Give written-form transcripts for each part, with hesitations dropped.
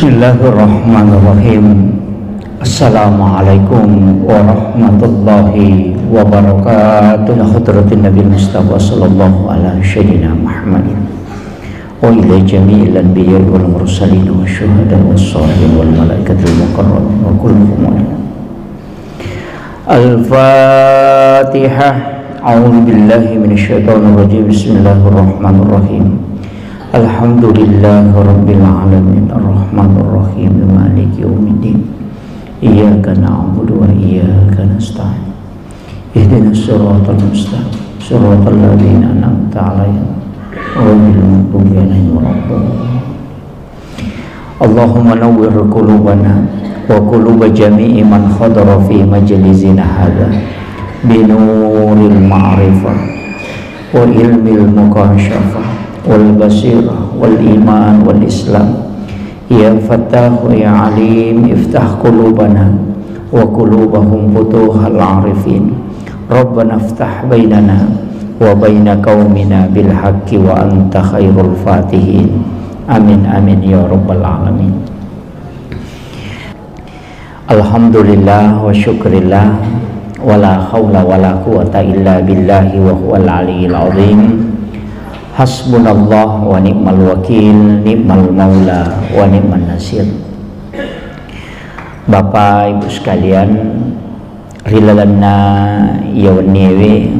Bismillahirrahmanirrahim. Assalamualaikum warahmatullahi wabarakatuh. Hadratin Nabi Mustafa sallallahu alaihi wasallam Muhammadin wa ila jami'il anbiya'i wal mursalin wa syuhada was salihin wal malaikatil muqarrabin wa kullu mu'min. Al-Fatihah. A'udzu billahi minasyaitonir rajim. Bismillahirrahmanirrahim. Alhamdulillahi rabbil alamin arrahmanir rahim maliki yaumiddin iyyaka na'budu wa iyyaka nasta'in ihdinas siratal mustaqim siratal ladzina an'amta 'alaihim ghairil maghdubi 'alaihim waladdallin. Allahumma nawwir qulubana wa quluba jami'i man hadara fi majlisina hadza bi nuril ma'rifah wa ilmil mukashafah wal basirah wal iman wal islam. Ya Fattah ya Alim, iftah qulubana wa qulubahum futuhal arifin. Rabbana iftah bainana wa baina qaumina bil haqqi wa anta khairul fatihin. Amin amin ya rabbal alamin. Alhamdulillah wa syukrillah wa la hawla wa la quwata illa billahi wa huwal aliyyil azim. Hasbunallah wa ni'mal wakil, ni'mal maula wa ni'man nasir. Bapak Ibu sekalian, rilalana yawanewe,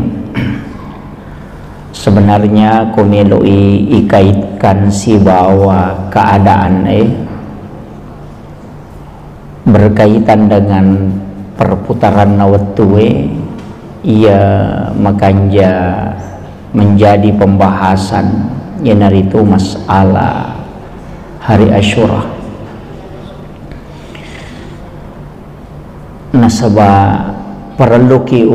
sebenarnya kumeloi ikaitkan si bawa keadaan berkaitan dengan perputaran nawatue, ia makanja menjadi pembahasan yenaritu masalah hari Asyura. Nasaba perlu ki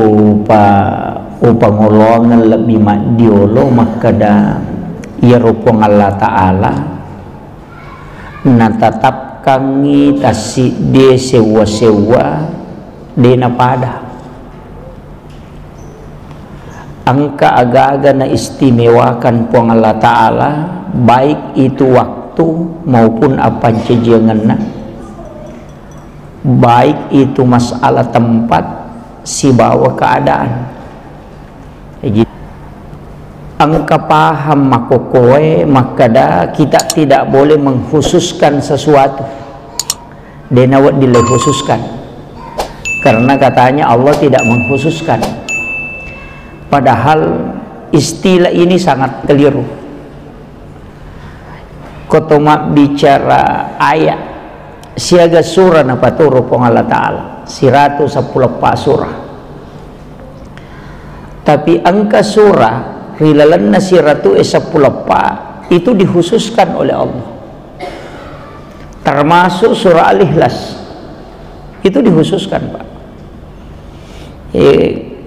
upangolongan lebih madiolo makada ia rupang Allah Ta'ala natatap kangi tasi de sewa-sewa de napada angka aga-aga na istimewakan puang Allah Ta'ala, baik itu waktu maupun apa cejangan na, baik itu masalah tempat si bawa keadaan. Angka paham makokoe makada kita tidak boleh mengkhususkan sesuatu denawat dilekhususkan, karena katanya Allah tidak mengkhususkan. Padahal istilah ini sangat keliru. Kotoma bicara ayat siaga surah napa turu pong Allah Ta'ala 110 surah. Tapi angka surah rilalanna 110 itu dikhususkan oleh Allah. Termasuk surah Al-Ikhlas itu dikhususkan, Pak.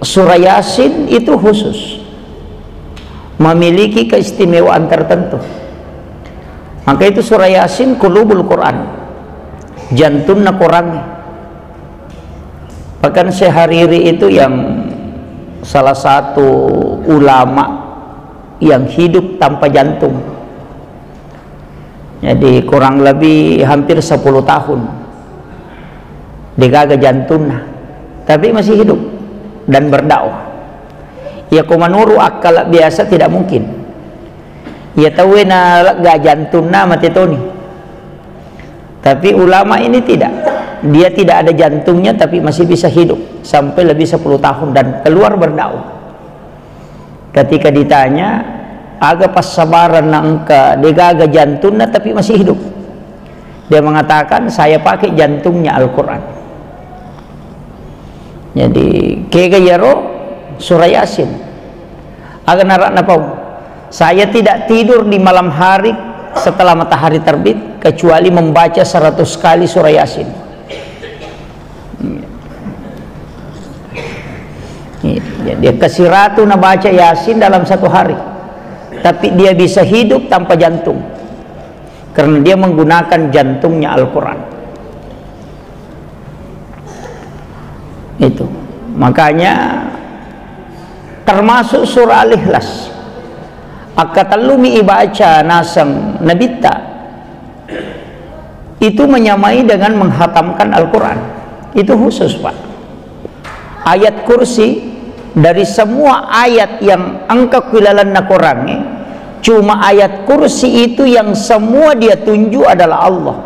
Surah Yasin itu khusus, memiliki keistimewaan tertentu. Maka itu surah Yasin qulubul Quran, jantunna Quran. Bahkan Sehariri itu yang salah satu ulama yang hidup tanpa jantung. Jadi kurang lebih hampir 10 tahun digaga jantungnya, tapi masih hidup dan berdakwah. Ya kumanuru akal biasa tidak mungkin. Ya tahu na ga jantungna mati toni. Tapi ulama ini tidak. Dia tidak ada jantungnya tapi masih bisa hidup sampai lebih 10 tahun dan keluar berdakwah. Ketika ditanya, aga pas sabaran nangka digaga jantungna tapi masih hidup. Dia mengatakan, saya pakai jantungnya Al-Quran. Jadi kegayaro surah Yasin agar narak napau, saya tidak tidur di malam hari setelah matahari terbit kecuali membaca 100 kali surah Yasin. Dia kesiratu na baca Yasin dalam satu hari, tapi dia bisa hidup tanpa jantung karena dia menggunakan jantungnya Al-Quran. Itu makanya termasuk surah Al-Ikhlas akatalumi ibaca nasang nabita itu menyamai dengan menghatamkan Al-Quran. Itu khusus, Pak. Ayat kursi dari semua ayat yang angka kilalan na kurangi, cuma ayat kursi itu yang semua dia tunjuk adalah Allah.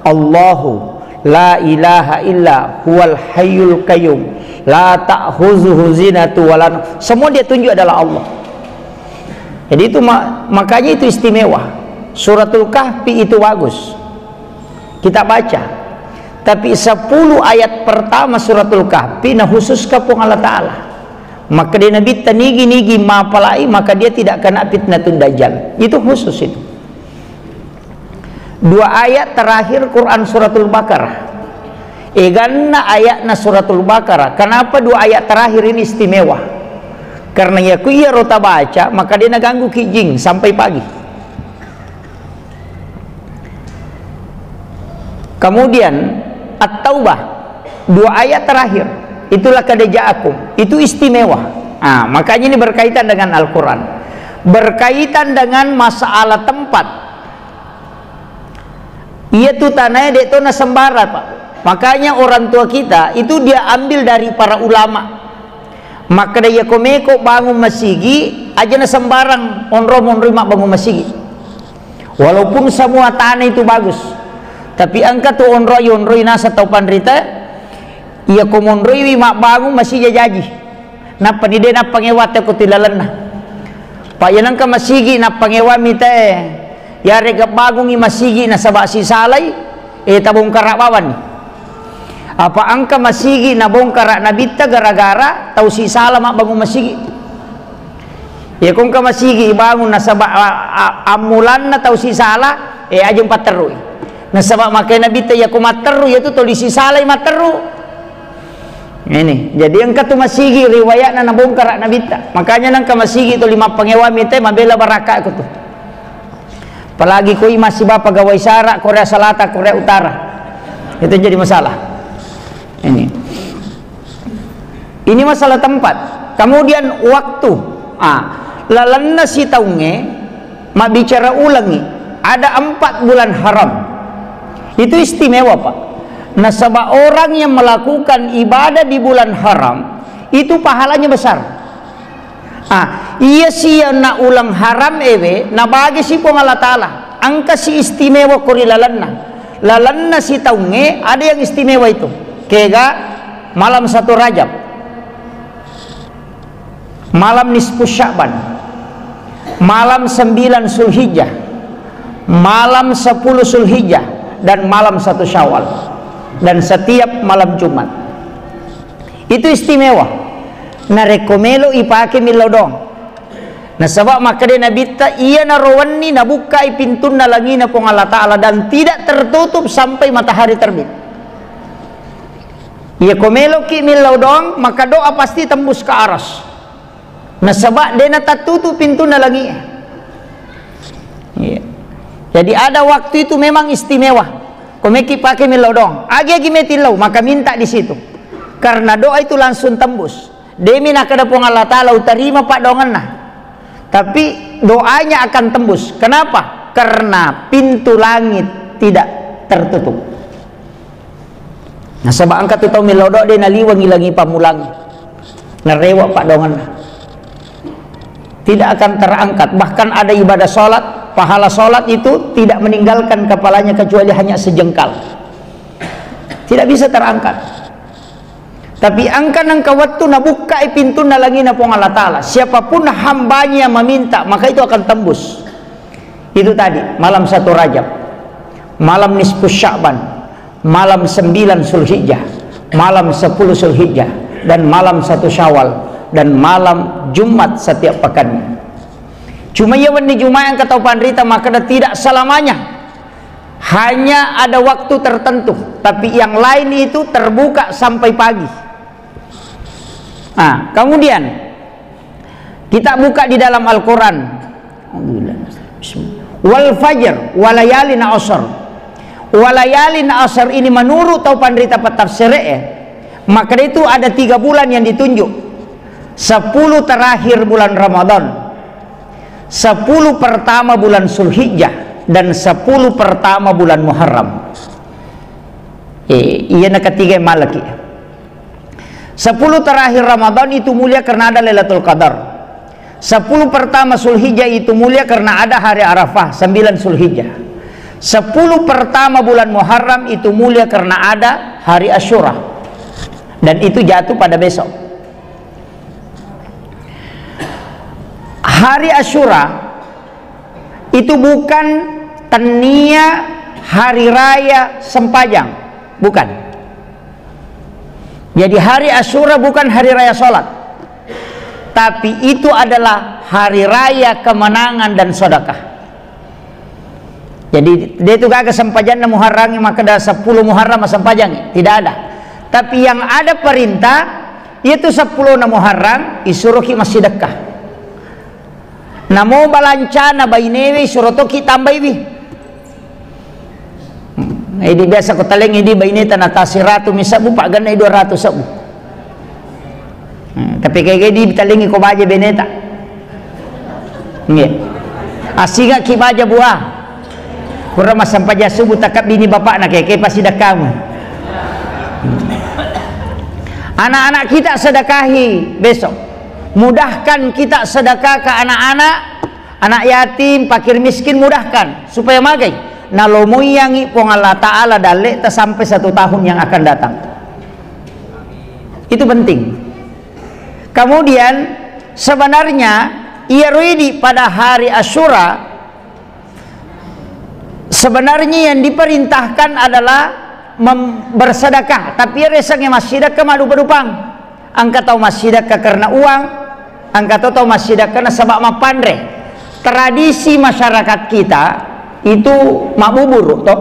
Allahu la ilaha illa huwal hayyul qayyum la ta'khuzuhu zinatu wa la nawm. Semua dia tunjuk adalah Allah. Jadi itu makanya itu istimewa. Suratul Kahfi itu bagus kita baca, tapi 10 ayat pertama suratul Kahfi nah khusus kapung Allah Ta'ala. Maka dia Nabi tanigi-nigi mapalai, maka dia tidak kena fitnatun dajjal. Itu khusus itu. 2 ayat terakhir Quran suratul Baqarah. Eganna ayatna suratul Baqarah. Kenapa 2 ayat terakhir ini istimewa? Karena ya ku iya rota baca, maka dia naganggu kijing sampai pagi. Kemudian At-Taubah 2 ayat terakhir, itulah kadaja'akum, itu istimewa. Nah, makanya ini berkaitan dengan Al-Quran, berkaitan dengan masalah tempat. Ia tuh tanahnya dek tona sembara, Pak. Makanya orang tua kita itu dia ambil dari para ulama. Maka dia komeko bangun masigi aja na sembarang onro mak bangun masigi. Walaupun semua tanah itu bagus, tapi angka tu onroi nasa tau panrita, ia komonroi mak bangun masih jaji. Napa ni de na pangewat ko tilalan na. Payanang ka masigi na pangewa mite. Ya rega bagong i masigi na sabasi salay tabong karabawan. Apa angka masigi na bongkara na bitta gara-gara tau si sala mak bangun masigi. Ya kung ka masigi bangun na saba amulan na tau si sala ajong pateru. Nasabak makai nabi ta ya kumateru ya tu toli si salay materu. Ini jadi angka tu masigi riwayat na nabongkar nabi ta. Makanya nang ka masigi tu 5 pangewa mite mabela baraka ko tu. Apalagi koi masih bapa gawai sara Korea Selatan Korea Utara. Itu jadi masalah. Ini masalah tempat. Kemudian waktu. Lalanna si taunge mak bicara ulangi. Ada 4 bulan haram. Itu istimewa, Pak. Nasabah orang yang melakukan ibadah di bulan haram itu pahalanya besar. Iya sih na ulang haram ewe na bagi si pong Allah Ta'ala angka si istimewa kuri lalanna si taunge ada yang istimewa itu kega malam 1 Rajab, malam nisfu Sya'ban, malam 9 Zulhijjah, malam 10 Zulhijjah, dan malam 1 Syawal, dan setiap malam Jumat. Itu istimewa. Na rekomelo ipake milodong. Na sabab maka dia Nabi ta iya na rawani na buka pintun na langi na pong Allah Ta'ala dan tidak tertutup sampai matahari terbit. Iya komelo ki milodong maka doa pasti tembus ke aras. Na sabab dia na tertutup pintu na langi. Iya. Jadi ada waktu itu memang istimewa. Komeki pakai milodong, agi metilau maka minta di situ. Karena doa itu langsung tembus. Demi nak ada pong Allah Ta'ala utarima pak dongan nah. Tapi doanya akan tembus. Kenapa? Karena pintu langit tidak tertutup. Nah sebab angkat tu tau milodok dia naliwang ilangi pamulangi. Narewa pak dongan nah. Tidak akan terangkat. Bahkan ada ibadah sholat, pahala sholat itu tidak meninggalkan kepalanya kecuali hanya sejengkal. Tidak bisa terangkat. Tapi angka nang kawat tu nabuka pintu na langi na pong Allah Ta'ala. Siapapun hambanya meminta maka itu akan tembus. Itu tadi malam 1 Rajab, malam nisfu Sya'ban, malam 9 Zulhijjah, malam 10 Zulhijjah, dan malam 1 Syawal, dan malam Jumat setiap pekannya. Cuma ya di Jumat yang kata panrita maka tidak selamanya. Hanya ada waktu tertentu, tapi yang lain itu terbuka sampai pagi. Kemudian kita buka di dalam Al-Quran. Wal fajr walayalin asr. Walayalin asr ini menurut tau pandrita petafsir maka itu ada 3 bulan yang ditunjuk. 10 terakhir bulan Ramadan, 10 pertama bulan Zulhijjah, dan 10 pertama bulan Muharram. Iya na ketiga malaki. 10 terakhir Ramadan itu mulia karena ada Lailatul Qadar. 10 pertama Zulhijjah itu mulia karena ada hari Arafah 9 Zulhijjah. 10 pertama bulan Muharram itu mulia karena ada hari Asyura, dan itu jatuh pada besok. Hari Asyura itu bukan tania hari raya Sempajang, bukan. Jadi hari Asyura bukan hari raya sholat, tapi itu adalah hari raya kemenangan dan sedekah. Jadi dia itu gak Sempajang na Muharram, maka ada 10 Muharram Sempajang, tidak ada. Tapi yang ada perintah itu 10 na Muharram isuruhi masih sedekah. Namo balancana bainewi surotoki tambah iwi. Ini biasa ko taleng ini baineta na tasiratu misabu pak ganay 200 sabu. Tapi kayak di talengi ko baja beneta. Nggih. Asiga ki baja buah. Kurang masampaja subuh takap bini bapak nak kayak pasti dah kamu. Anak-anak kita sedekahi besok. Mudahkan kita sedekah ke anak-anak, anak yatim, fakir miskin, mudahkan supaya magai nalomoyangi pong Allah Ta'ala dalek sampai 1 tahun yang akan datang. Itu penting. Kemudian sebenarnya ia ready pada hari Asyura. Sebenarnya yang diperintahkan adalah bersedekah, tapi resangnya masih sedekah madu berupang. Angkat tahu masih sedekah karena uang, angkat tahu masih sedekah karena sebab mapandre. Tradisi masyarakat kita itu mabubur toh.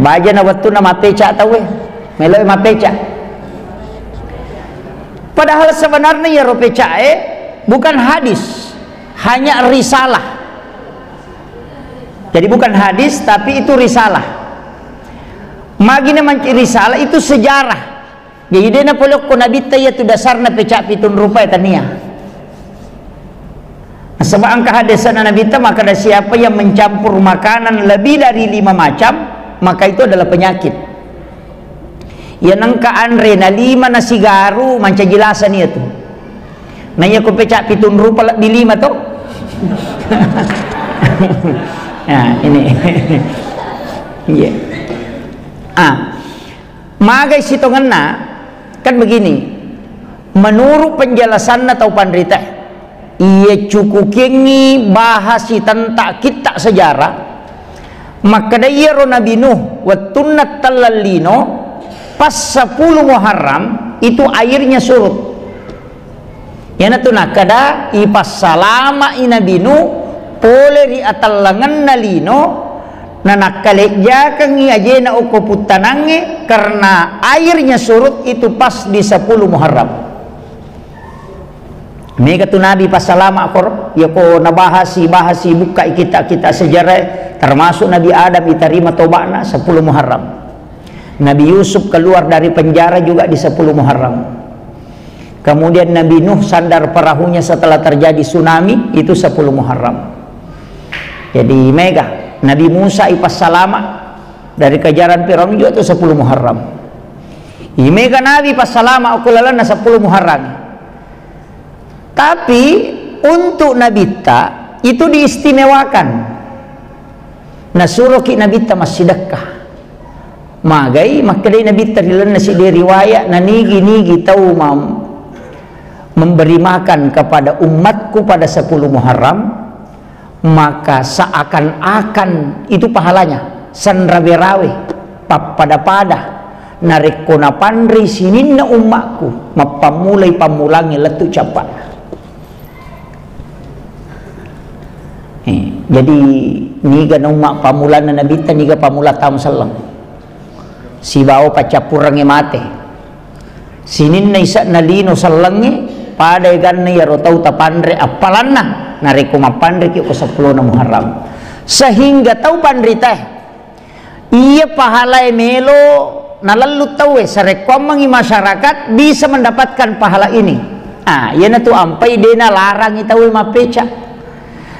Baja na waktu na mapeca tahu meloy mapeca. Padahal sebenarnya ya ropeca bukan hadis, hanya risalah. Jadi bukan hadis, tapi itu risalah. Magina manci risalah itu sejarah. Jadi dia na polok ko nabita ya tu dasar na pecak pitun rupa tania. Sebab angka hadisan nabita maka ada siapa yang mencampur makanan lebih dari 5 macam, maka itu adalah penyakit. Ya nangka andre na 5 na sigaru manca jelasan itu. Nanya ko pecak pitun rupa lebih 5 toh. Nah ini yeah. Magai sitonganna kan begini, menurut penjelasan atau pandrita ia cukup kengi bahasi tentang kita sejarah, maka dia Nabi Nuh watunat talalino pas 10 Muharram itu airnya surut ya natuna kada ipas salama Nabi Nuh pole di atalangan nalino nanakkalekja kang iaje na ukoputanange karena airnya surut itu pas di 10 Muharram. Mega tu Nabi pas salama kor ya ko nabahasi buka kita sejarah termasuk Nabi Adam diterima tobatna 10 Muharram. Nabi Yusuf keluar dari penjara juga di 10 Muharram. Kemudian Nabi Nuh sandar perahunya setelah terjadi tsunami itu 10 Muharram. Jadi mega Nabi Musa ipas salama dari kejaran Firaun juga itu 10 Muharram. Mega Nabi pas salama ukulalan 10 Muharram. Tapi untuk Nabita itu diistimewakan. Nasuruh ki Nabita masih sedekah. Magai makadai Nabita dilan nasi riwayat nigi tahu memberi makan kepada umatku pada 10 Muharram, maka seakan-akan itu pahalanya sanrawe-rawe pada narik kona pandri sinin na umatku mapamulay pamulangi letu capat. Jadi niga na umat pamulan na nabita niga pamula taum salam si bao pacapurangi mate sinin na isa nalino salangi pada ganna ya rotau tapandre apalanna nariko mapandre ki ko 10 na Muharram sehingga tau pandrita iya pahala melo nalalu tau sa rekomang masyarakat bisa mendapatkan pahala ini. Iya na tu ampai dena larang itawi mapeca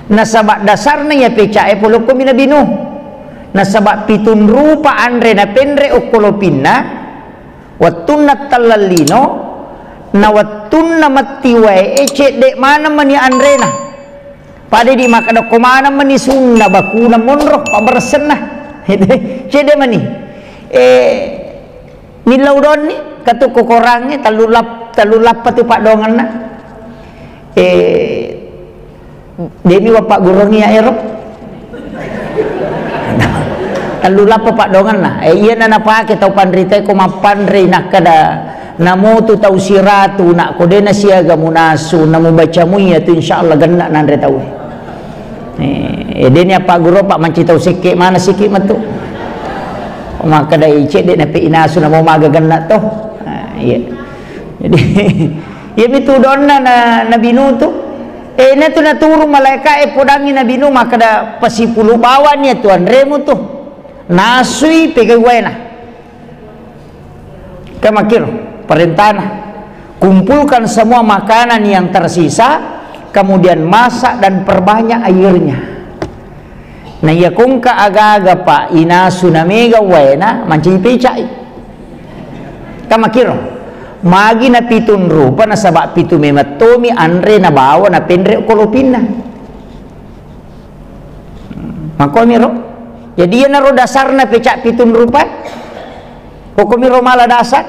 nasabak dasarnya ya peca puluh ko Nabi Nuh na sabak pitun rupa andre na pendre ukolopinna watunna talalino na watunna matiwai ece dek mana mani andre na pada di makada komana mani sunna bakuna monroh pabersen nah cede mani nilaudon ni katu kokorangnya talulap patu pak dongan na demi bapak gurungi ya erop talulap pak dongan na iya na napake tau pandrita ko mapandre nakada namo tu tau siratu nak kodena siaga munasu namo baca muya tu insyaallah ganna nandre tau deni apa guru pak manci tau sikit mana sikit matu maka dai cek dek napi inasu namo maga ganna to iya jadi ya mitu donna na nabi nu tu na tu na turu malaikat podangi nabi nu maka da pasipulu bawan ya tuan remu tu nasui pegawai kemakir perintah kumpulkan semua makanan yang tersisa kemudian masak dan perbanyak airnya nah ya kung kaaga-aga pa inasu na mega wena manci pecai kemakir magi na pitun rupa na sabak pitu mematomi andre na bawa na pendre kolopina makomiro jadi ya naro dasar na pecak pitun rupa pokomiro mala dasar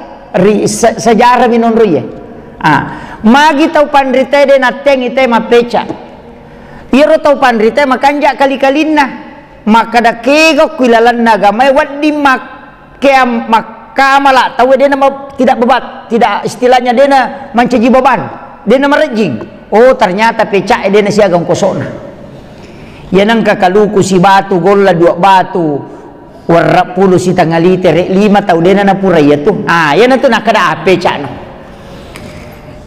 sejarah minon ruye magi tau pandrita de na teng ite ma peca iro tau pandrita makanja kali-kalina maka da kego kuilalan naga mai waddi mak keam makamala tau de nama tidak bebat tidak istilahnya de na mencaji beban de na merejing oh ternyata peca de na siagang kosona yanang kakaluku si batu golla 2 batu warap puluh si tangali tere 5 tau dena na pura ya tu yana tu nakada ape cano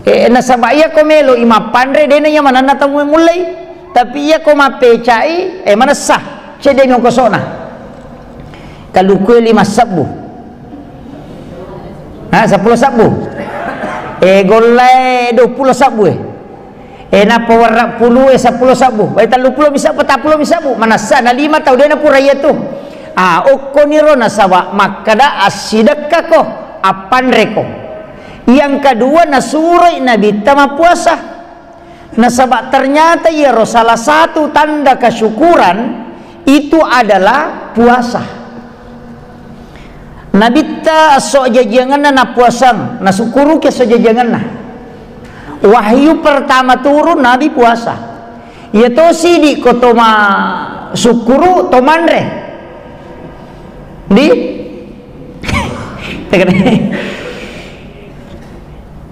na sabaya komelo ima pandre dena ya mana na tamu mulai tapi ya koma pecai mana sah cede nyong kosona kaluku 5 sabu 10 sabu golla 20 sabu na pawarap puluh 10 sabu baik 30 bisa 40 sabu mana sah na 5 tau dena pura ya tu okoniro nasawa makada asidakka ko apandreko yang kedua nasurai nabi tama puasa nasaba ternyata ya salah satu tanda kesyukuran itu adalah puasa nabi ta so jajangan na puasa nasukuru ke so jajangan na wahyu pertama turun nabi puasa ya to sidi ko toma sukuru to mandre di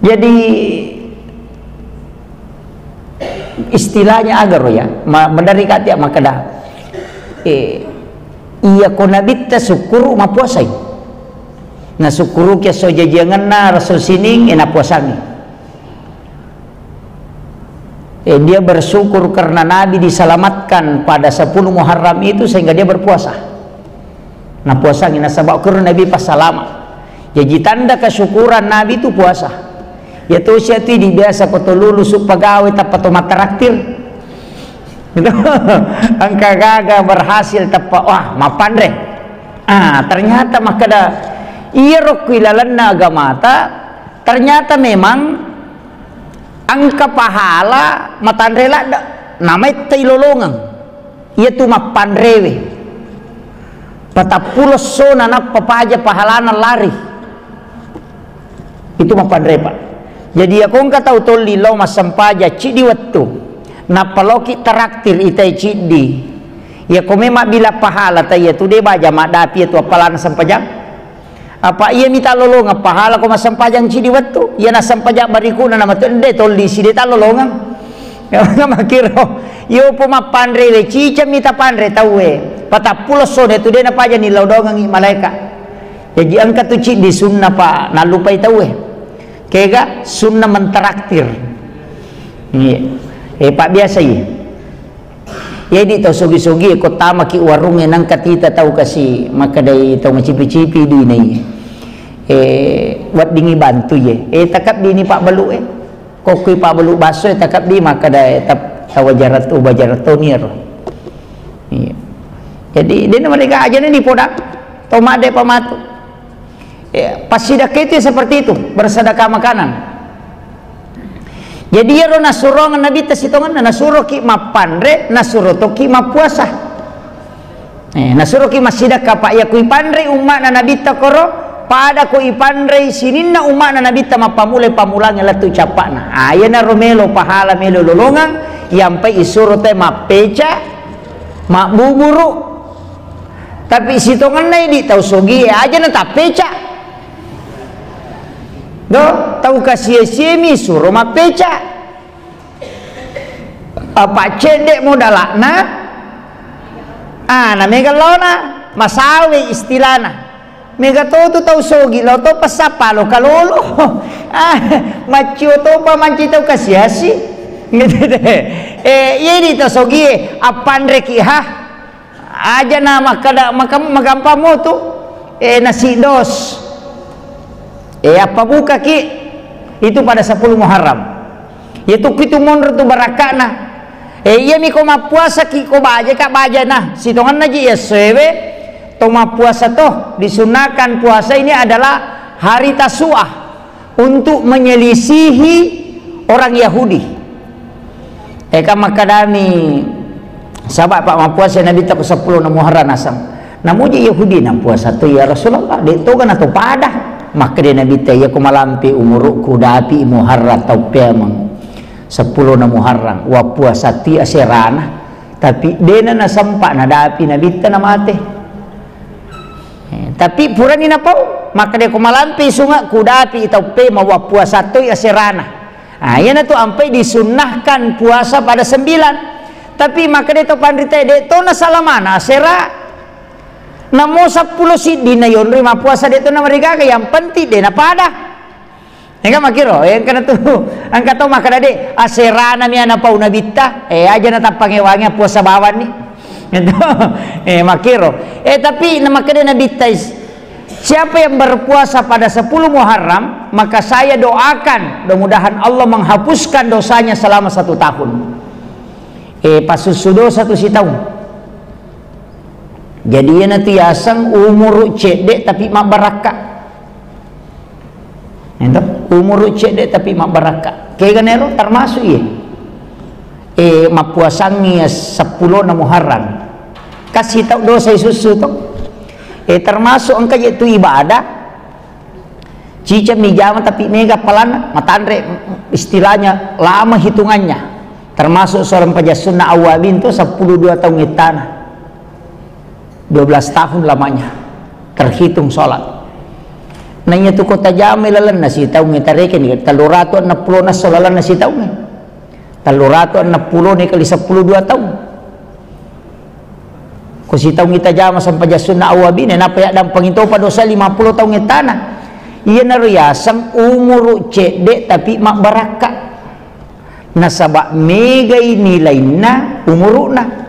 jadi istilahnya agar ya mendari katia makada iya konabita sukuru ma puasai na sukuru ke so jajangan na rasul sining ena puasangi dia bersyukur karena nabi diselamatkan pada 10 Muharram itu sehingga dia berpuasa nah puasa ngina sabak kur nabi pas salama jadi tanda kesyukuran nabi itu puasa ya tuh siatu di biasa koto lulus pegawai tapato matraktir gitu angka gaga berhasil tapa wah mapandre ternyata makada iya rokilalan na agamata ternyata memang angka pahala matandrela namanya tailolongang iya tuh mapandrewe patapulos so nanak papaja pahalana lari itu mapandre pak jadi aku nggak tahu toli lo mas sampaja cidi waktu napaloki traktir itai cidi ya kome mak bila pahala taya tu de baja mak dapi itu apalana sampajang apa iya minta lolong pahala ko mas sampajang cidi waktu ya na sampajang bariku na nama tu de toli si de ta lolongang ya makiro yo po mapandre le cica minta pandre tahu patapulos so tu de na paja ni laudongang malaikat jadi angkat tu cidi sunnah pak nalupai tahu kega sunnah mentraktir pak biasa ya di tau sogi-sogi ko tama ki warungnya nang katita tahu kasih maka dai tau macipi-cipi di ini buat dingi bantu takap di ini pak balu kokui pak balu baso takap di maka dai tap tawajarat tu bajarat tonir Jadi dia mereka aja nih di podang tomade pamatu. Ya, pas sidak itu seperti itu, bersedekah makanan. Jadi ya ro nasurongan nabi tasitongan nasuro ki mapandre nasuro to ki mapuasa. Nasuro ki masidaka pak ya kui pandre umat na nabi takoro pada kui pandre sininna umat na nabi ta mapamule pamulangnya latu capana. Ayana romelo pahala melo lolongang yampai isuro te mapeca mabuburu. Tapi sitongan na di tau sogi aja na tapeca. Do tahu kasih semi suruh mapeca apa cedek modalakna na mega lona masawi istilahna mega to tahu sogi lo to pasapa lo kalolo macio to pa manci tahu kasih si gitu deh ini to sogi apandre ki aja na magampamo tu nasi dos apa buka ki itu pada 10 Muharram itu kitu monro tu barakana iya mi koma puasa ki ko baja ka baja nah sitongan naji ya sewe toma puasa toh disunahkan puasa ini adalah hari Tasu'ah untuk menyelisihi orang Yahudi makadami sahabat pak puasa Nabi tak 10 Muharram asam namuji Yahudi na puasa tu ya Rasulullah de to kan atau pada maka dia Nabi tanya aku malampi umurku dapi Muharram atau pemang 10 na Muharram wa puasa ti aserana tapi dena na sampak na dapi Nabi ta na mate tapi purani na pau maka dia aku malampi sunga ku dapi atau pemang wa puasa tu aserana yan na tu ampai disunnahkan puasa pada 9 tapi maka dia tu pandrita de to na salamana asera namo 10 si di na yon rima puasa dia tu na mereka yang penting dia na pada yang makiro yang kana tu angka to maka dade aserana mi ana pau nabita aja na tapangewangnya puasa bawan ni gitu makiro tapi nama kada nabita siapa yang berpuasa pada 10 Muharram maka saya doakan mudah-mudahan Allah menghapuskan dosanya selama 1 tahun pasusudo 1 tahun. Jadi ya nanti asang umur cedek tapi mak baraka. Umur cedek tapi mak baraka. Kayak ganero termasuk ya. Mapuasangi 10 na Muharram. Kasih tahu dosa susu tu. Termasuk engkau itu ibadah. Cica mijama tapi mega pelan matandre istilahnya lama hitungannya. Termasuk seorang pajasunnah awabin tu 12 tahun itana. 12 tahun lamanya terhitung sholat nanya tu kota jami lalan nasi tahu ngetareke ni 360 na solalan nasi tahu ni 360 ni kali 12 tahun ko si tahu kita jama sampai jasunna awabin na pa dan pangito pa dosa 50 tahun ngitana iya na riyasang umur cedek tapi mak baraka nasaba megay nilai na umuruna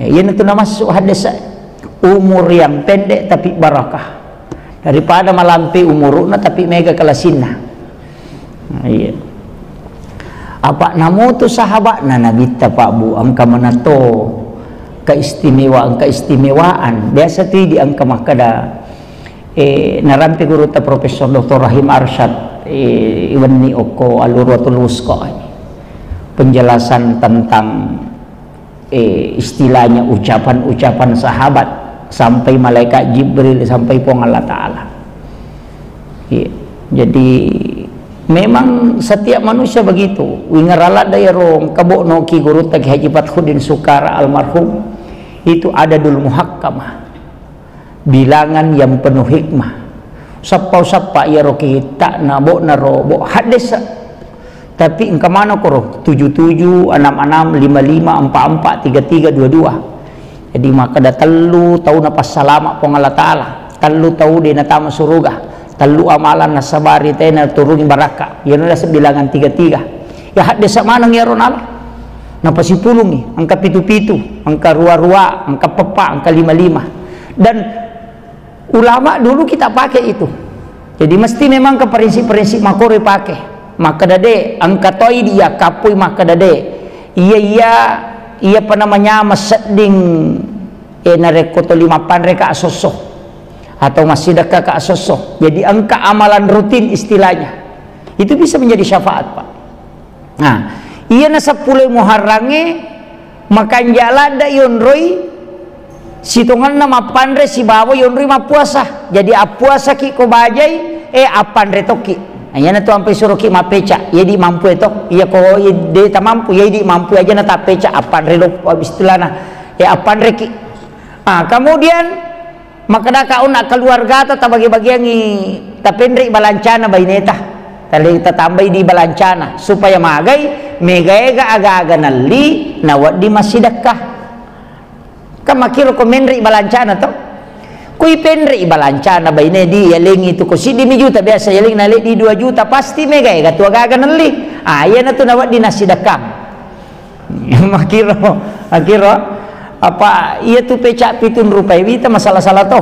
yan itu nama masuk hadis umur yang pendek tapi barakah daripada malampi umuruna tapi mega kalasinna iya apa namo tu sahabat na nabita pak bu angka manato keistimewaan biasa tu di angka makada narampi guru ta Profesor Dr. Rahim Arsyad Iwani Oko Alurwatul Wusqa penjelasan tentang istilahnya ucapan-ucapan sahabat sampai malaikat Jibril sampai pong Allah Ta'ala jadi memang setiap manusia begitu wingarala dayarong kabok no ki guru tagi Haji Fathuddin Sukara almarhum itu ada dul muhakkamah bilangan yang penuh hikmah sapa-sapa ya ro kita nabo narobo hadis tapi engkau mana koro 77 66 55 44 33 22 jadi maka dah telu tahu napa salama pong Allah Ta'ala telu tahu dia natama surga telu amalan nasabari tena turun baraka yan na bilangan 33 ya hadis mana ngiron Allah napa si pulung ni angka 77 angka rua-rua angka pepa angka 55 dan ulama dulu kita pakai itu jadi mesti memang ke prinsip-prinsip makore pakai maka dade angka toi dia kapui maka dade iya apa namanya maseding narekoto 5 pandre ka asoso atau masih dekat ka asoso, jadi angka amalan rutin istilahnya, itu bisa menjadi syafaat, Pak. Nah, iya na 10 Muharrange makan jalada yonroi situngan nama pandre si bawa yonroi ma puasa, jadi puasa ki ko bajai apandre toki. Ayana tu sampai suruh ki ma peca, ya di mampu itu, iya ko dia tak mampu, ya di mampu aja na tak peca apandre lo istilahna, apandre ki. Kemudian makada kau nak keluarga ta bagi-bagi yang tapendri balancana baineta, tali ta tambah di balancana supaya magai megaiga aga-aga nali nawat di masidakah. Kamakiro ko menri balancana to. Kui penri balancana baine di yaling itu ko si di juta biasa yaling nali di 2 juta pasti megaiga tu aga-aga nali. Iya na tu nawat di nasidakah. Makiro apa iya tu pecak pitun rupai wita masalah salah toh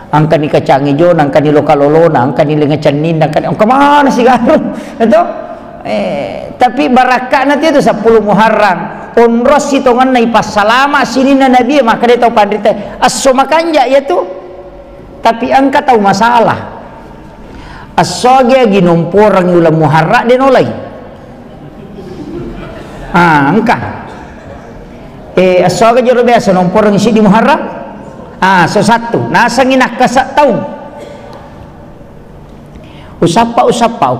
angka ni kacang hijau angka ni lokalolona angka ni lengacan ninda angka mana sih garu itu tapi barakah nanti itu 10 Muharram onros hitungan nai pas salama sini na nabi maka dia tahu pandita aso makanja ya tu tapi angka tahu masalah aso dia ginumpur orang ulam Muharram dia nolai angka asoga jero biasa nompor ngisi di Muharram sesatu nasa nginak kasak tahun usapa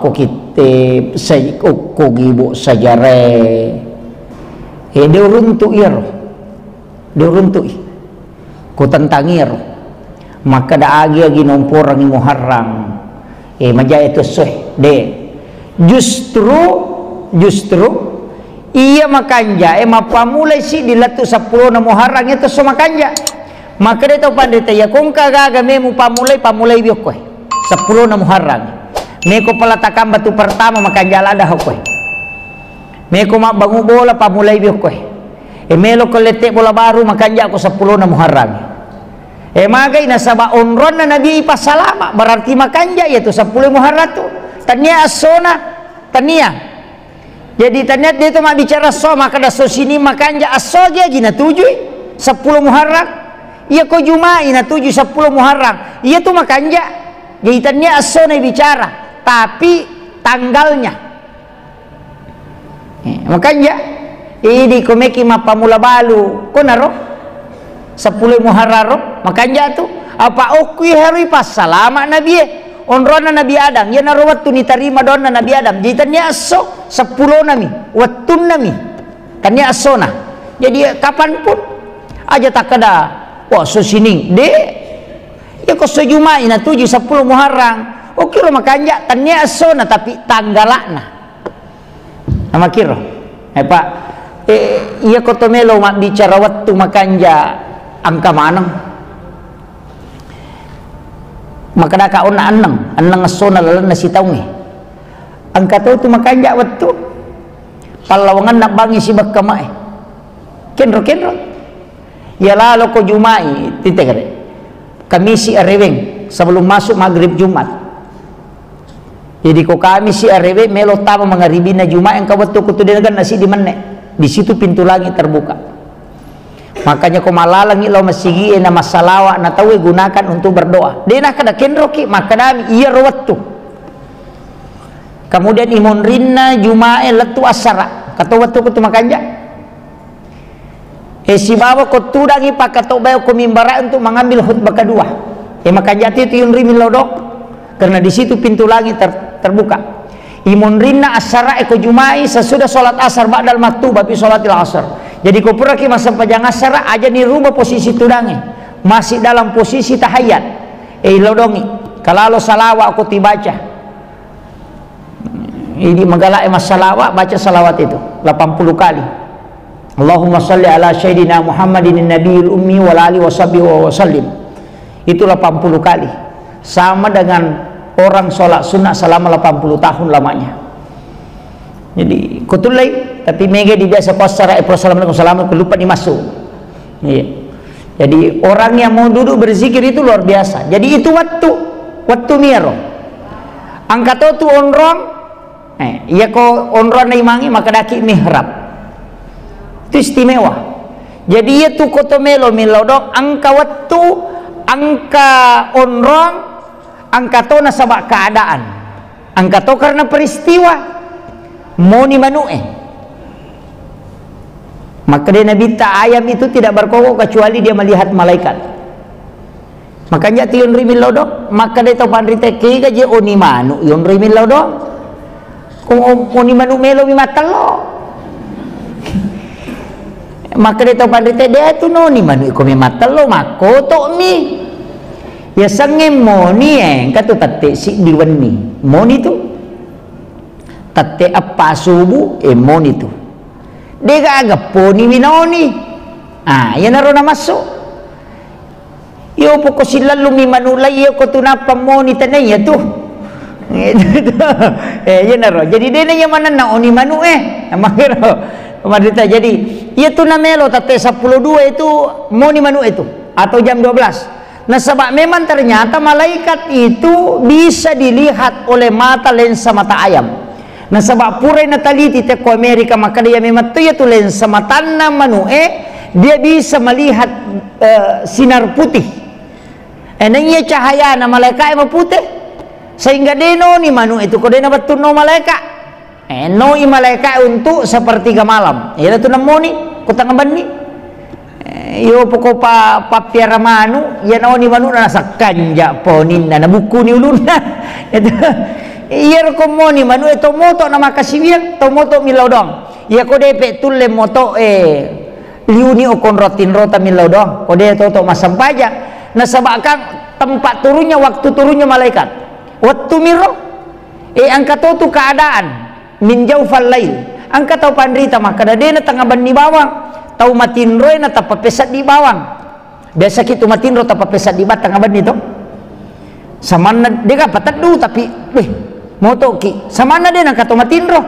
ko kite say ko gibo sajare de uruntu iro de uruntu ko tantangir maka da agi nompor ngi Muharram majaya itu soh de justru iya makanja mapamulai si dilatu 10 na Muharram itu so makanja maka dia tahu pandita ya kung kagaga memu pamulai biok koy 10 na Muharram meko palatakan batu pertama makanja lada koy meko bangu bola pamulai biok koy melo kolete bola baru makanja ako 10 na Muharram magay nasaba onron na nabi ipasalama berarti makanja yaitu 10 Muharram tu tania asona tania. Jadi ternyata dia tu mak bicara so maka dah so sini makanja aso dia gina 7 10 Muharram. Ia ko Jumai na 7 10 Muharram. Ia tu makanja. Jadi ternyata aso na bicara tapi tanggalnya. Makanja ini komeki mapamula balu ko naro 10 Muharram makanja tu apa okui hari pas salama nabi onrona Nabi Adam ya naro waktu ni tarima dona Nabi Adam jadi tanya aso 10 nami wattun nami tanya asona jadi kapanpun aja tak ada wah so sini de ya ko so Jumai na 7 10 Muharram oke lo makanya tanya asona tapi tanggalakna nama kiro Pak iya ko tomelo mak bicara waktu makanja angka manang maka dah kau nak anang asona lalan nasi taungi angka tu makanja waktu palawangan nak bangi si bakkamai kenro ya lalu ko Jumai titik kami si areweng sebelum masuk maghrib Jumat jadi ko kami si areweng melo tama mengaribina Jumat yang kau waktu kutudenagan nasi di mana di situ pintu langit terbuka makanya ko malalang ilo masigi na masalawa na tawe gunakan untuk berdoa dena kada kenroki maka dami iya rawattu kemudian imun rinna Jumae letu asara kata waktu kutu makanja si bawa ko tudangi pakato bayo ko mimbara untuk mengambil khutbah kedua makanja itu yun rimin lodok karena di situ pintu langit terbuka imun rinna asara eko Jumae sesudah sholat asar ba'dal maktubah fi sholatil asar jadi kau pura ki masa pajang asar aja ni rumah posisi tudangi masih dalam posisi tahayat lodongi kalau salawat aku dibaca ini magalai mas salawat baca salawat itu 80 kali Allahumma salli ala sayyidina Muhammadin nabiyil ummi wal ali washabihi wa sallim itu 80 kali sama dengan orang sholat sunnah selama 80 tahun lamanya jadi kutulai tapi mega di biasa kosara assalamualaikum salamualaikum lupa dimasuk iya. Jadi orang yang mau duduk berzikir itu luar biasa jadi itu waktu miro angkat tu onrong iya ko onrong na imangi maka daki mihrab itu istimewa Jadi ia tu koto melo milodong angka waktu, angka onrong, angka to nasabak keadaan, angka to karena peristiwa moni manue. Maka dia Nabi ayam itu tidak berkokok kecuali dia melihat malaikat. Makanya tiun rimil lodong, maka dia tahu pandrite kega je oni manu yon rimil lodong. Kung oni manu melo mi matalo. Maka dia tahu pandrite dia tu noni manu ko mi matalo makoto mi. Ya sangem moni katu tate si diweni. Moni tu tate apa subuh moni tu. Dia agak poni minoni. Yan na ro na masuk. Yo po ko sila lumimanulay yo ko tunapa moni tanay tu. Yan na ro. Jadi dia na yaman na oni manu Makiro. Pemerintah jadi ia tu na melo tate 12 itu moni manu itu atau jam 12. Nah sebab memang ternyata malaikat itu bisa dilihat oleh mata lensa mata ayam. Nah sebab purai nataliti te ko Amerika maka dia memang tu ya tu lensa matana manue dia bisa melihat sinar putih. Nang ia cahaya na malaikat yang putih sehingga deno ni manu itu ko dena betul no malaikat. No i malaikat untuk sepertiga malam. Ya tu namoni ko tangabani. Yo poko pa piara manu ya no ni manu na sakanja ponin na buku ni uluna. Itu iya ko moni manu eto moto na makasibian to moto milodong iya ko depe tulle moto liuni o konrotin rota milodong ko de to masampaja na sabakan tempat turunnya waktu turunnya malaikat waktu miro angka to keadaan min jaufal lail angka to pandrita maka de na tengah ban ni bawang tau matinro na tapapesat di bawang biasa kitu matinro tapapesat di batang ban itu samana de ka patadu tapi moto ki samana din ang katumatinro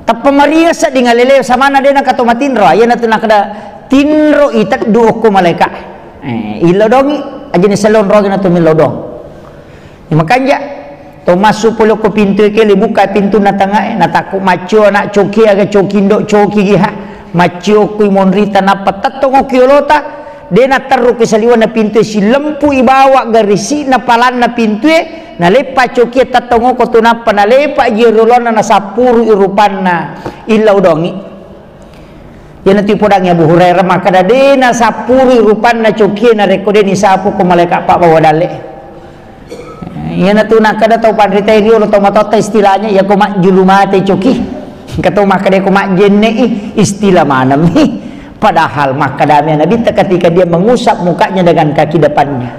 tappa Maria sa dingalele samana din ang katumatinro ayan nato nakada tinro itat duok ko malaika ilodongi aja ni salon rogi nato milodong makanya to masuk pulo ko pintu ke buka pintu na tanga natako macho na choki aga chokindo choki giha macho ko monrita na patatongo kiolota dena taruh ke saliwan na pintu si lempu ibawa garisi na palan na pintu na lepa coki tatongo ko tunapa na lepa jirulona na sapuru irupan na ilaw dongi yan na tipodang Abu Hurairah maka na dena sapuru irupan na coki na rekode ni sapu ko malaikat pak bawadale yan na tunaka na tau pandrita ini ulo tau matota istilahnya ya ko mak julumate coki katau maka de ko mak jenne istilah mana mi. Padahal maka dami Nabi ketika dia mengusap mukanya dengan kaki depannya.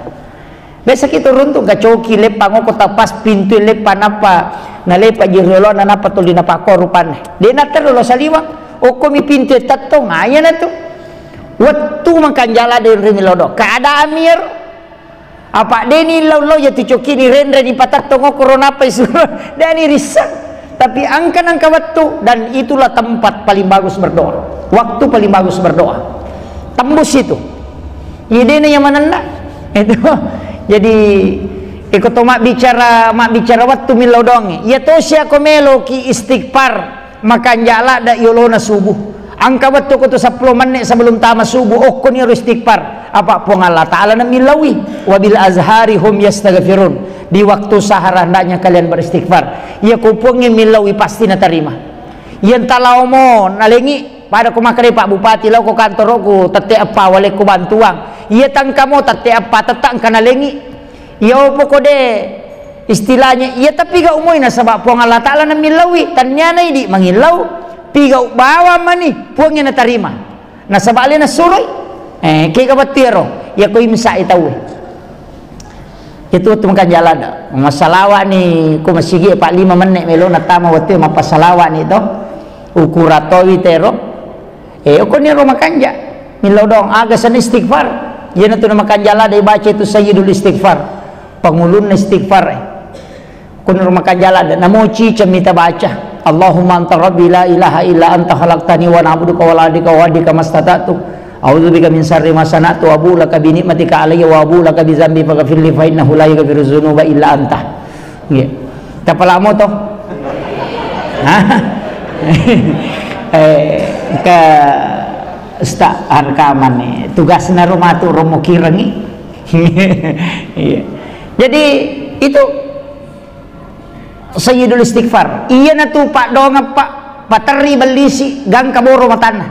Biasa kita runtung ke coki lepa ngoko tapas pintu lepa napa na lepa jirolo na napa tuli napa korupan. Dia nak terlalu saliwang. Oko mi pintu tatong ayan na to. Waktu makan jala dari rimilodo. Keadaan mir. Apa deni lo ya tu coki ni rendre di patatong ngoko ronapa isu. Dani risak. Tapi angka waktu dan itulah tempat paling bagus berdoa. Waktu paling bagus berdoa. Tembus itu. Ini yang mana itu. Jadi ikut mak bicara waktu milodong. Ya to sia ko melo ki istighfar makan jala da yolona subuh. Angka waktu ko to 10 menit sebelum tamat subuh oh ko ni istighfar. Apa pun Allah Taala na milawi wabil azhari hum yastaghfirun. Di waktu sahar hendaknya kalian beristighfar. Ya kupungin milawi pasti na terima. Yang talau mo nalengi pada ko makare Pak Bupati law ko kantor ko tete apa wale ko bantuang. Iya tangka mo tete apa tetang kana lengi. Ya opo ko de istilahnya iya tapi ga umoy na sabab po Allah Taala na milawi tanya na idi mangilaw piga bawa mani puangnya na tarima. Na sabali na suroy kay kabatiro ya ko imsa itaw. Itu tu makan jalan masalawa ni ko masigi 5 menit melo na tama wati mapasalawa ni to ukuratowi tero ko ni ro makanja milodong aga san istighfar yan tu na makan jalan day baca itu sayyidul istighfar pangulun na istighfar ko ni ro makan jalan na mochi camita baca Allahumma anta rabbi la ilaha illa anta khalaqtani wa na'buduka wa la adika wa adika mastata'tu a'udzubika min syarri ma sana'tu wa abu laka bi ni'matika alayya wa abu laka bi dzambi faghfir li fa innahu la yaghfiru dzunuba illa anta. Nggih. Tapalamo to? Ha? Ustaz rekaman nih tugasnya rumah tuh romo kirengi. Iya. Jadi itu Sayyidul Istighfar. Iya na tu pak dong pak pateri balisi gang kaboro matana.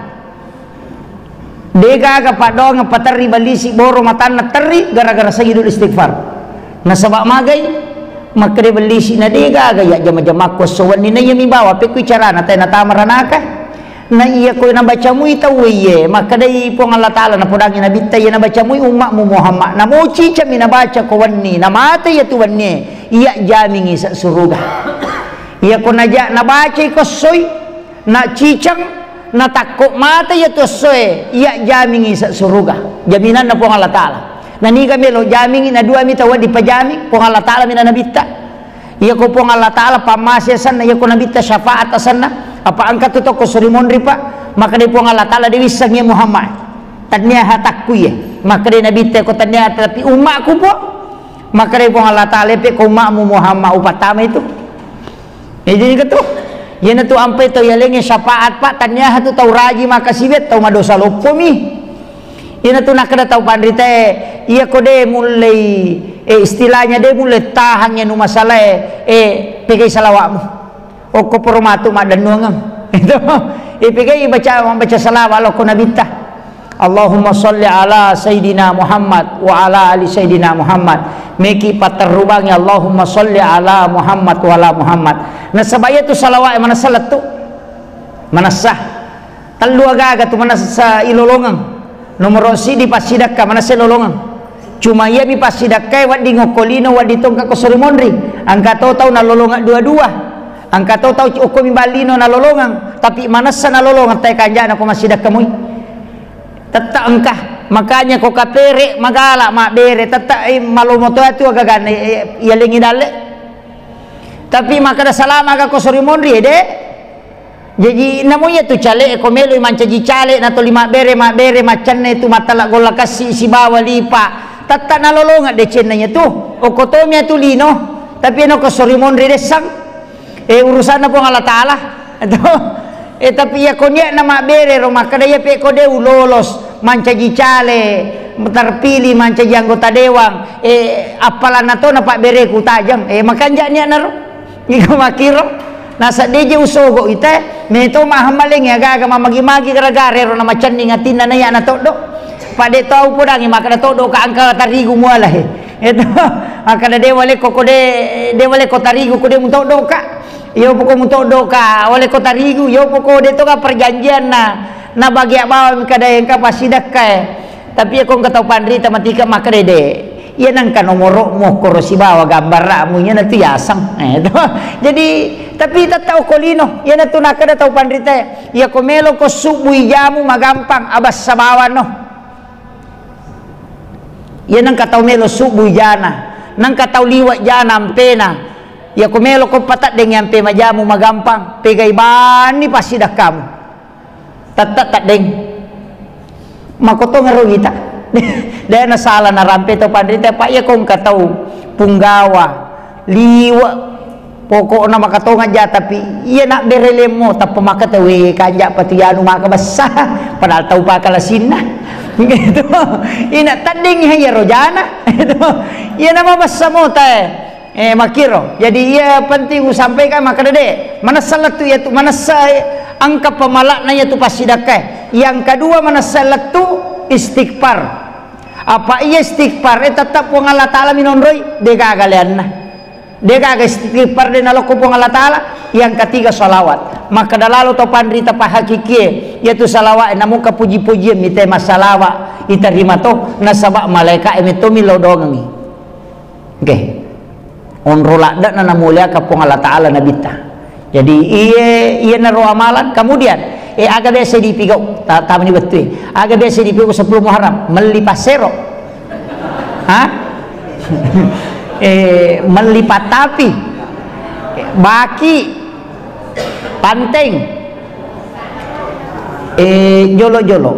Dega ga pak dong pateri balisi boro matana teri gara-gara Sayyidul Istighfar. Na sabak magay makre balisi na dega ga ya jama-jama ko so wani na yami bawa pe ku cara na tay na tamaranaka. Na iya ko na baca mu itawiye maka dai po Allah taala na podangi na bitta ya na baca mu umma mu Muhammad na mo cica mi na baca ko wanni na mata ya tu wanni iya jamingi sa suruga iya ko na ja na baca ko soy na cicang na takko mata ya tu soy iya jamingi sa suruga jaminan na po Allah taala na ni kami lo jamingi na dua mi tawadi pajami po Allah taala mi na bitta iya ko po Allah taala pamasya san na iya ko na bitta syafaat asanna apa angkat itu ko suri mondri pak maka dia pun Allah taala diwisangnya Muhammad tanya hatakku ya maka dia nabi te ko tanya tapi umatku po maka dia pun Allah taala pe ko umatmu Muhammad upatama itu jadi gitu ya tu ampe to ya lenge syafaat pak tanya hatu tau raji maka sibet tau madosa lopo mi ina tu nak kada tau pandri te iya ko de mulai istilahnya de mulai tahannya nu masalah pegai salawatmu o ko poromatu madanungam itu ipigay baca salawat lo ko nabita Allahumma sholli ala sayidina Muhammad wa ala ali sayidina Muhammad meki paterubangnya Allahumma sholli ala Muhammad wa ala Muhammad na sabaya tu salawat mana salat tu mana sah talu aga tu mana sa ilolongang nomor si di pasidaka mana sa ilolongang cuma ia mi pasidaka wa di ngokolino wa di tongka ko sori mondri angka tau na lolonga dua-dua angka tahu ukum balino na lolongang tapi manasa na lolongang tay kanja na ko masida kamoy tata angka makanya ko kapere magala ma bere tata malomoto atu agagana yalingi dale tapi makada salama ka ko sori mondri de jadi namoya tu cale ko melo manca ji cale na to lima bere macanne tu matala gola kasi si bawa lipa tata na lolonga de cennanya tu o kotomia tu lino tapi no ko sori mondri desang urusan na po ng Allah Ta'ala tapi ya konya na mabere ro makadaya pe ko de ulolos manca gicale terpilih manca anggota dewang apalan na to na pak bere ku tajang makanja niya na ro ikaw makiro nasa deje usogo ite meto mahamaling ya gaga mamagi-magi gara-gara ro na macan ni ngatin na ya na todo pade tau po dangi makada todo ka angka tarigu muala ito akada de wale ko wale ko tarigu ko de mun todo ka yo poko mutodo ka oleh kota rigu yo poko de to ka perjanjian na bagi bawa kada yang ka pasidak ka tapi ako katau pandri tamatika maka de iya nang ka nomoro mo korosi bawa gambar mu nya na tu yasang jadi tapi tatau kolino iya na tu nakada tau pandri te iya ko melo ko subui jamu magampang abas sabawan no iya nang katau melo subui jana nang katau liwat jana ampena ya kumelo ko patat dengan pe majamu magampang pegay bani pasidak kamu tatat deng makoto ngaro kita dahil na sala na rampe to padri te pa ya kong katau punggawa liwa pokok na makato nga ja tapi iya nak berele mo tap pamakata we kanja patiyano makabasa padahal tau pa kalasin na gitu ina tading ya rojana itu iya na mabasa mo tayo makiro jadi ia penting sampaikan maka dede mana salat tu yaitu mana angka pemalakna yaitu pasidakah yang kedua mana salat tu istighfar apa ia istighfar tetap wong Allah taala minonroi dega galianna dega istighfar de naloko wong Allah taala yang ketiga salawat maka dalalo to pandri tapa hakiki yaitu salawat namu ka puji-pujian mite masalawat iterima to nasaba malaikat emito milodongi oke onrolak dak na mulia ka pong Allah taala nabita jadi iya naro amalan kemudian aga biasa dipigau tamani betul aga biasa dipigau 10 Muharram melipat sero melipat tapi baki panteng jolo-jolo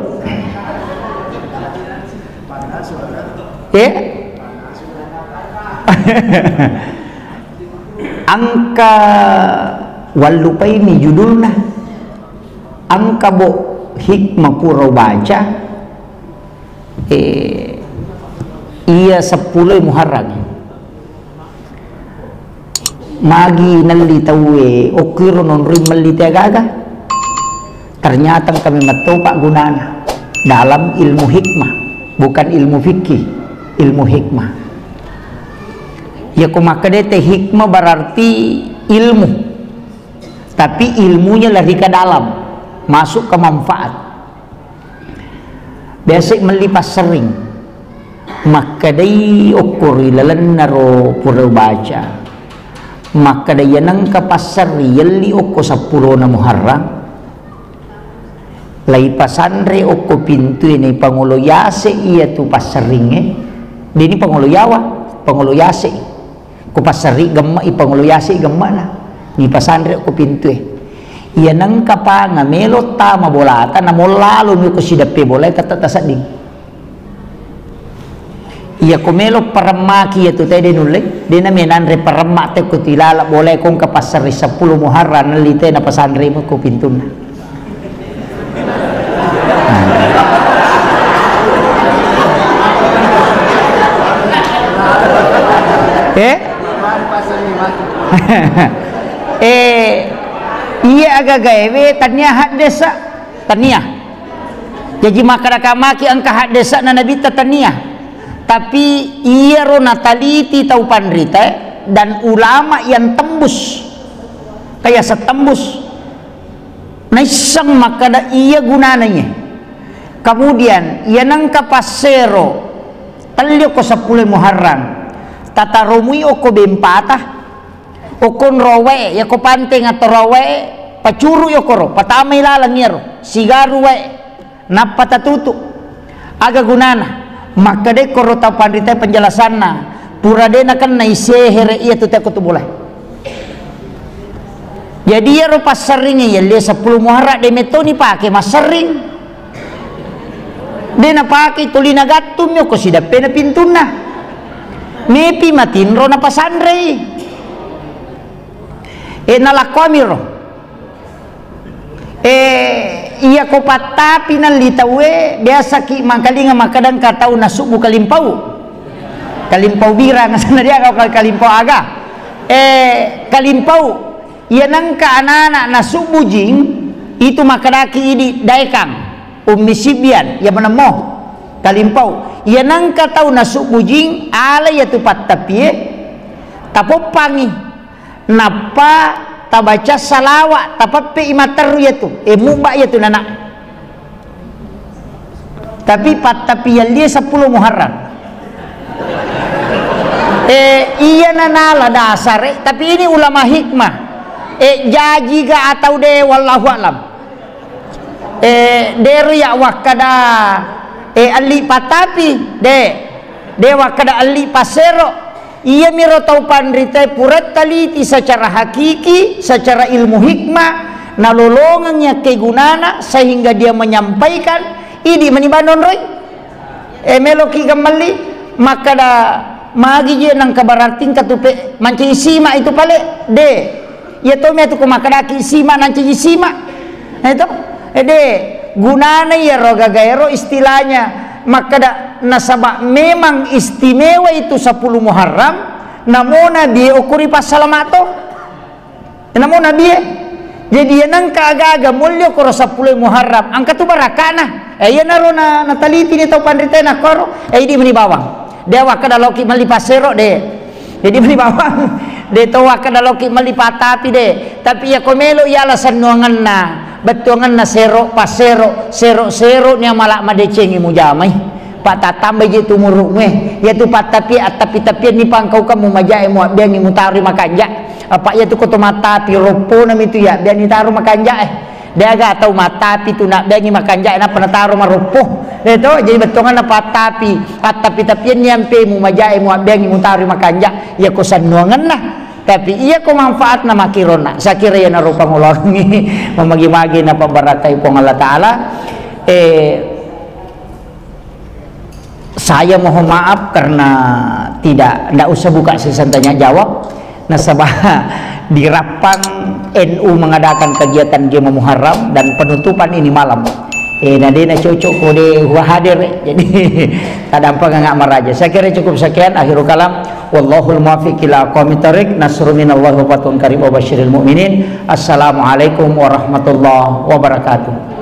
angka walupai ni judulna angka bo hikmah pura baca iya 10 Muharram magi nalli tawe okiro non rimelli tagaga ternyata kami matopak gunana dalam ilmu hikmah, bukan ilmu fikih, ilmu hikmah. Ya kumakadete hikmah berarti ilmu, tapi ilmunya lari ke dalam, masuk ke manfaat. Biasa melipas sering, maka day ukur ilalan naro pura baca, maka day nang kapasar yali ukur 10 na Muharram. Lai pasandre oko pintu ini pangulo yase iya tu pasaringe dini pangulo yawa pangulo yase ko pasari gemma i pangulo yase gemma na ni pasandre oko pintu iya nang kapanga melo tama bolata na molalo mi ko sidape bolay katata sading iya ko melo paramaki itu tede nulle dina menanre paramate ko tilala bolay kong kapasari 10 Muharram nalite na pasandre mo ko pintu na. Iya agak gawe tania hak desa tania jadi makaraka maki angka hak desa na nabi tania tapi iya ro nataliti tau pandrita dan ulama yang tembus kayak setembus naisang makada iya gunananya kemudian iya nangka pasero talio ko 10 Muharram tata romui oko bempatah okon rowe ya ko panteng atau rowe pacuru yo koro patamay lalang yero sigaru we napata tutu aga gunana maka de koro ta pandita penjelasan na pura de na kan na isehere iya tu takut boleh jadi ya ro pasering ya le 10 Muharram de metoni pake masering de na pake tulina gatum yo ko sida pena pintuna mepi matinro na pasandre nalakomiro iya ko patapi na litawe biasa ki mangkalinga makadang katau nasubu kalimpau bira nga sana dia kau kalimpau aga kalimpau iya nangka anak-anak nasubu jing itu makadaki ini daekang umisibian ya menemoh kalimpau iya nangka tau nasubu jing ala ya tu patapie tapopangi napa tabaca salawat tapape imater ya tu mubak ya tu nana tapi patapi dia 10 Muharram iya nanala dasar tapi ini ulama hikmah jaji ga atau de wallahu alam deru ya wakada ali patapi de wakada ali pasero ia miro tau pandrita purat taliti secara hakiki secara ilmu hikmah nalolongannya kegunana sehingga dia menyampaikan ini manibanon roy meloki gamali maka da magi je nang kabarating katupe manci sima itu pale de ya to me tu kumakadaki sima nanci sima itu de gunana ya roga gaero istilahnya maka da nasabak memang istimewa itu 10 Muharram namun nabi ukuri pas salamato namun nabi jadi yang kagak mulia koro 10 Muharram angka tu barakana ya naro na nataliti ni tau pandrita na koro di meni bawang dewa kadaloki malipasero de jadi meni bawang de tawa kadaloki malipatapi de tapi ya komelo ya alasan nuangan na betuangan na sero pasero sero nya malak madecengi mujamai pak tambah je tumuruk meh ya tu patapi tapi ni pangkau kamu majai mu biang ni mutari makanja apa ya tu koto mata pi ropo nam itu ya biang ni taru makanja dia agak tahu mata pi tu nak biang ni makanja na penataru maropo itu jadi betongan apa tapi nyampe mu majai mu biang ni mutari makanja ya kosan nuangan nah tapi iya ko manfaat na makirona sakira ya na rupa ngulangi memagi-magi na pembarakai pong Allah Ta'ala saya mohon maaf karena tidak usah buka sesi tanya jawab nasabah di Rapang NU mengadakan kegiatan Jemaah Muharram dan penutupan ini malam Nadina cucuk ku di hadir jadi tadampang ngak maraja. Saya kira cukup sekian, akhirul kalam, wallahul muwaffiq ila aqwamit thoriq, nasrun minallahi wa fathun qarib wa basyiril mu'minin. Assalamualaikum warahmatullahi wabarakatuh.